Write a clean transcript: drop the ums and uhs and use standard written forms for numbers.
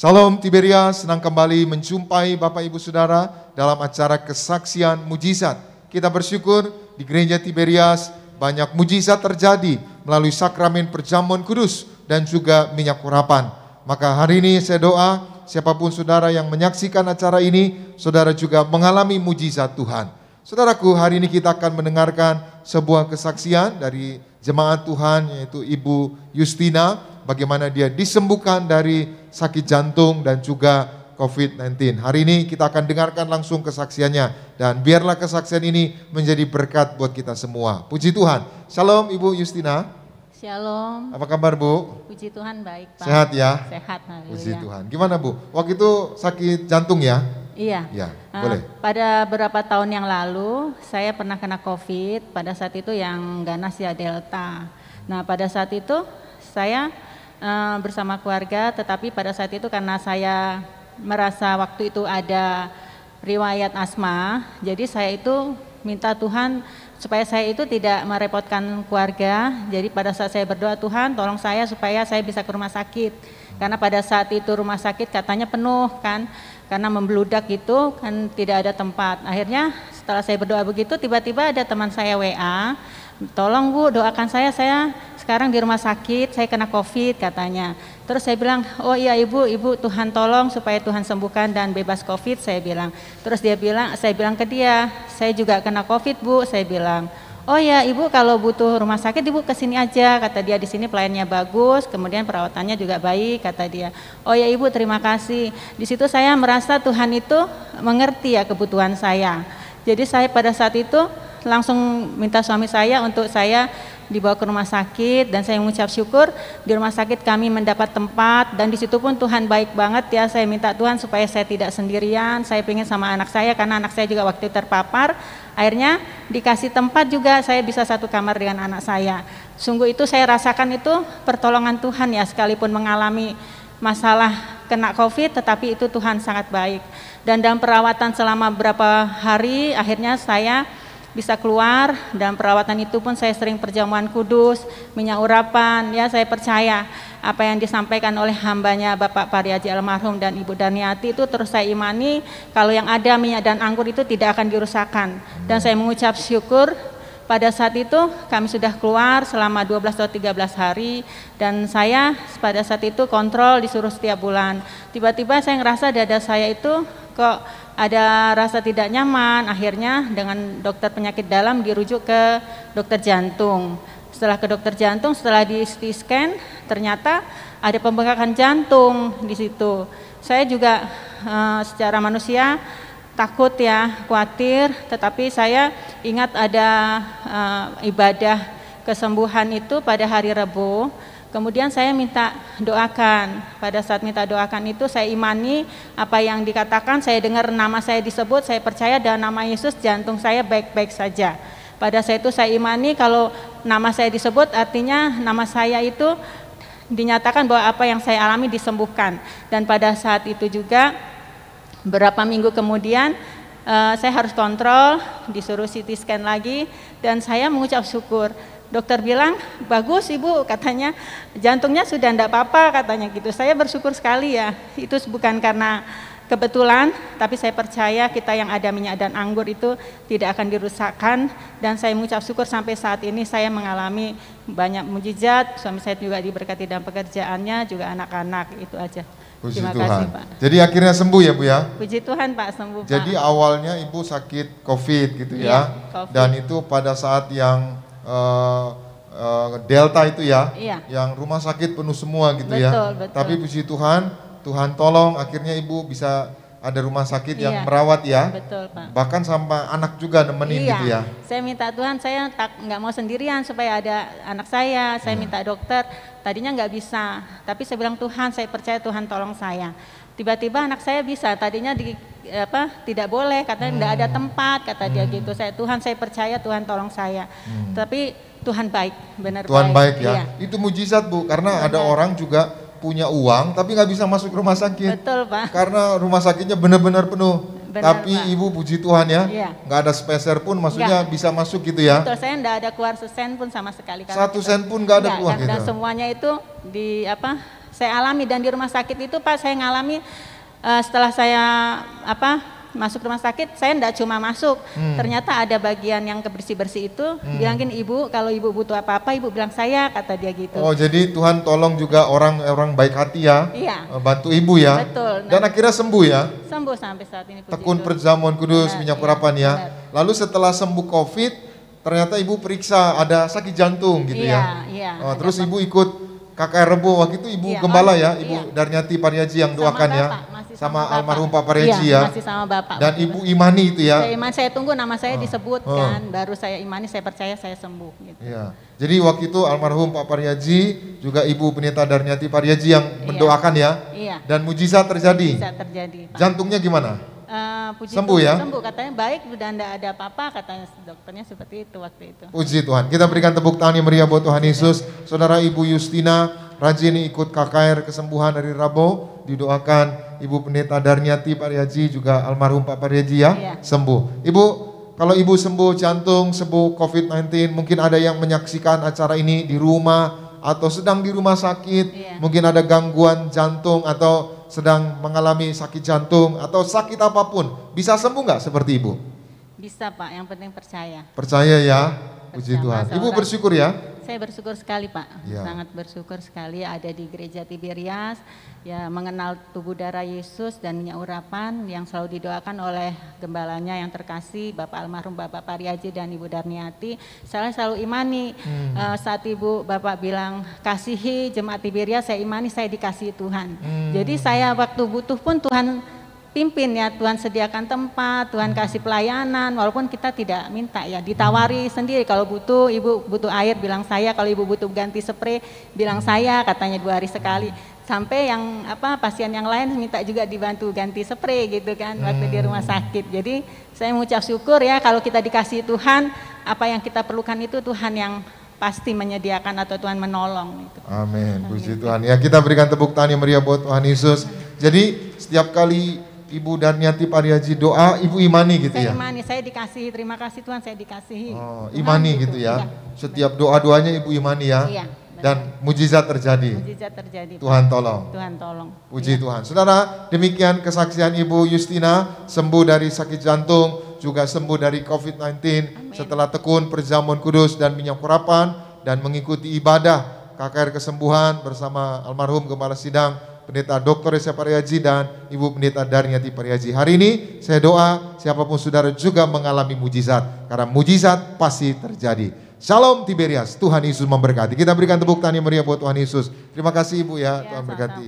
Salam Tiberias, senang kembali menjumpai Bapak Ibu Saudara dalam acara kesaksian mujizat. Kita bersyukur di Gereja Tiberias banyak mujizat terjadi melalui sakramen perjamuan kudus dan juga minyak urapan. Maka hari ini saya doa siapapun saudara yang menyaksikan acara ini, saudara juga mengalami mujizat Tuhan. Saudaraku, hari ini kita akan mendengarkan sebuah kesaksian dari jemaat Tuhan, yaitu Ibu Justina, bagaimana dia disembuhkan dari sakit jantung dan juga COVID-19. Hari ini kita akan dengarkan langsung kesaksiannya, dan biarlah kesaksian ini menjadi berkat buat kita semua. Puji Tuhan. Shalom Ibu Justina. Shalom. Apa kabar Bu? Puji Tuhan baik Pak. Sehat ya? Sehat, haleluya. Puji Tuhan. Gimana Bu? Waktu itu sakit jantung ya? Iya. Ya, boleh. Pada beberapa tahun yang lalu saya pernah kena COVID, pada saat itu yang ganas ya Delta. Nah pada saat itu saya bersama keluarga, tetapi pada saat itu karena saya merasa waktu itu ada riwayat asma, jadi saya itu minta Tuhan supaya saya itu tidak merepotkan keluarga. Jadi pada saat saya berdoa, Tuhan tolong saya supaya saya bisa ke rumah sakit, karena pada saat itu rumah sakit katanya penuh kan, karena membludak gitu kan, tidak ada tempat. Akhirnya setelah saya berdoa begitu, tiba-tiba ada teman saya WA, tolong Bu doakan saya sekarang di rumah sakit, saya kena COVID katanya. Terus saya bilang, oh iya ibu Tuhan tolong supaya Tuhan sembuhkan dan bebas COVID, saya bilang. Terus saya bilang ke dia, saya juga kena COVID Bu, saya bilang. Oh ya ibu kalau butuh rumah sakit ibu kesini aja, kata dia, di sini pelayannya bagus, kemudian perawatannya juga baik, kata dia. Oh ya ibu terima kasih. Di situ saya merasa Tuhan itu mengerti ya kebutuhan saya. Jadi saya pada saat itu langsung minta suami saya untuk saya dibawa ke rumah sakit, dan saya mengucap syukur di rumah sakit kami mendapat tempat, dan di situ pun Tuhan baik banget ya. Saya minta Tuhan supaya saya tidak sendirian, saya pengen sama anak saya karena anak saya juga waktu terpapar. Akhirnya dikasih tempat juga, saya bisa satu kamar dengan anak saya. Sungguh itu saya rasakan itu pertolongan Tuhan ya, sekalipun mengalami masalah kena COVID, tetapi itu Tuhan sangat baik. Dan dalam perawatan selama beberapa hari, akhirnya saya bisa keluar. Dalam perawatan itu pun saya sering perjamuan kudus, minyak urapan, ya saya percaya apa yang disampaikan oleh hambanya Bapak Pariaji almarhum dan Ibu Daniati itu terus saya imani, kalau yang ada minyak dan anggur itu tidak akan dirusakkan. Dan saya mengucap syukur pada saat itu kami sudah keluar selama 12 atau 13 hari, dan saya pada saat itu kontrol disuruh setiap bulan. Tiba-tiba saya ngerasa dada saya itu kok ada rasa tidak nyaman, akhirnya dengan dokter penyakit dalam dirujuk ke dokter jantung. Setelah ke dokter jantung, setelah di CT scan, ternyata ada pembengkakan jantung di situ. Saya juga secara manusia takut ya, khawatir, tetapi saya ingat ada ibadah kesembuhan itu pada hari Rabu. Kemudian saya minta doakan. Pada saat minta doakan itu saya imani apa yang dikatakan, saya dengar nama saya disebut, saya percaya dalam nama Yesus jantung saya baik-baik saja. Pada saat itu saya imani kalau nama saya disebut artinya nama saya itu dinyatakan bahwa apa yang saya alami disembuhkan. Dan pada saat itu juga beberapa minggu kemudian saya harus kontrol, disuruh CT scan lagi, dan saya mengucap syukur. Dokter bilang, bagus ibu, katanya jantungnya sudah enggak apa-apa, katanya gitu. Saya bersyukur sekali ya, itu bukan karena kebetulan, tapi saya percaya kita yang ada minyak dan anggur itu tidak akan dirusakkan. Dan saya mengucap syukur sampai saat ini saya mengalami banyak mujizat, suami saya juga diberkati dalam pekerjaannya, juga anak-anak, itu aja. Puji Terima Tuhan. kasih Pak. Jadi akhirnya sembuh ya Bu ya? Puji Tuhan Pak, sembuh Pak. Jadi awalnya Ibu sakit COVID gitu ya, COVID. Dan itu pada saat yang Delta itu ya, yang rumah sakit penuh semua gitu ya. Betul. Tapi puji Tuhan, Tuhan tolong akhirnya Ibu bisa ada rumah sakit yang merawat ya. Betul Pak. Bahkan sampai anak juga nemenin gitu ya. Saya minta Tuhan, saya nggak mau sendirian supaya ada anak saya minta dokter. Tadinya nggak bisa, tapi saya bilang Tuhan, saya percaya Tuhan tolong saya. Tiba-tiba anak saya bisa, tadinya tidak boleh, katanya tidak ada tempat, kata dia gitu. Tuhan saya percaya, Tuhan tolong saya. Tapi Tuhan baik, benar baik. Tuhan baik ya. Iya. Itu mujizat Bu, karena ada orang juga punya uang tapi nggak bisa masuk rumah sakit. Betul Pak. Karena rumah sakitnya benar-benar penuh. Benar, tapi Pak. Ibu puji Tuhan ya, nggak ada sepeser pun, maksudnya bisa masuk gitu ya. Betul, saya nggak ada keluar sesen pun sama sekali. Satu sen pun nggak ada keluar gitu. Dan semuanya itu saya alami. Dan di rumah sakit itu Pak, saya ngalami setelah saya masuk rumah sakit, saya enggak cuma masuk, ternyata ada bagian yang bersih-bersih itu, bilangin ibu, kalau ibu butuh apa-apa, ibu bilang saya, kata dia gitu. Oh, jadi Tuhan tolong juga orang baik hati ya, iya, bantu ibu ya. Betul. Dan akhirnya sembuh ya. Sembuh sampai saat ini. Tekun perjamuan kudus, minyak urapan ya. Lalu setelah sembuh COVID, ternyata ibu periksa ada sakit jantung gitu ya. Iya. Terus ibu ikut KKR Rebo, waktu itu ibu gembala ya, Ibu Darniati Pariaji yang doakan ya. Sama almarhum Pak Pariaji ya. Masih sama Bapak. Dan Ibu imani itu ya. Saya imani, saya tunggu nama saya disebut kan, baru saya imani, saya percaya saya sembuh gitu. Iya. Jadi waktu itu almarhum Pak Pariaji, juga Ibu Pendeta Darniati Pariaji yang mendoakan ya. Iya. Dan mujizat terjadi. Mujizat terjadi, Pak. Jantungnya gimana? Sembuh ya? Sembuh, katanya baik, udah enggak ada apa-apa, katanya dokternya seperti itu waktu itu. Puji Tuhan. Kita berikan tepuk tangan yang meriah buat Tuhan Yesus. Saudara Ibu Justina rajin ikut KKR kesembuhan dari Rabo, didoakan Ibu Pendeta Darniati Pariaji, juga almarhum Pak Pariaji ya, sembuh. Ibu, kalau Ibu sembuh jantung, sembuh COVID-19, mungkin ada yang menyaksikan acara ini di rumah atau sedang di rumah sakit, mungkin ada gangguan jantung atau sedang mengalami sakit jantung atau sakit apapun, bisa sembuh nggak seperti Ibu? Bisa Pak, yang penting percaya. Percaya ya, puji Tuhan. Ibu bersyukur ya? Saya bersyukur sekali Pak, ya. Sangat bersyukur sekali ada di Gereja Tiberias, ya mengenal tubuh darah Yesus dan minyak urapan yang selalu didoakan oleh gembalanya yang terkasih, Bapak almarhum Bapak Pariaji dan Ibu Darniati. Saya selalu imani, saat Ibu Bapak bilang kasihi jemaat Tiberias, saya imani saya dikasihi Tuhan. Jadi saya waktu butuh pun Tuhan pimpin ya, Tuhan sediakan tempat, Tuhan kasih pelayanan, walaupun kita tidak minta ya, ditawari sendiri. Kalau butuh, ibu butuh air bilang saya, kalau ibu butuh ganti spray bilang saya, katanya 2 hari sekali. Sampai yang pasien yang lain minta juga dibantu ganti spray gitu kan, waktu di rumah sakit. Jadi saya mengucap syukur ya, kalau kita dikasih Tuhan, apa yang kita perlukan itu Tuhan yang pasti menyediakan atau Tuhan menolong. Gitu. Amin, puji Tuhan. Ya, kita berikan tepuk tangan yang meriah buat Tuhan Yesus. Jadi setiap kali Ibu Darniati Pariaji doa, Ibu imani gitu ya? Saya imani, saya dikasihi, terima kasih Tuhan, saya dikasihi. Oh, imani gitu ya? Setiap doa-doanya Ibu imani ya? Iya. Dan mujizat terjadi? Mujizat terjadi. Tuhan tolong? Tuhan tolong. Puji Tuhan. Saudara, demikian kesaksian Ibu Justina, sembuh dari sakit jantung, juga sembuh dari COVID-19, setelah tekun perjamuan kudus dan minyak urapan, dan mengikuti ibadah KKR kesembuhan bersama almarhum Gembala Sidang, Pendeta Dr. Yesaya Pariaji dan Ibu Pendeta Darniati Pariaji. Hari ini saya doa siapapun saudara juga mengalami mujizat, karena mujizat pasti terjadi. Shalom Tiberias, Tuhan Yesus memberkati. Kita berikan tepuk tangan yang meriah buat Tuhan Yesus. Terima kasih Ibu ya, Tuhan berkati.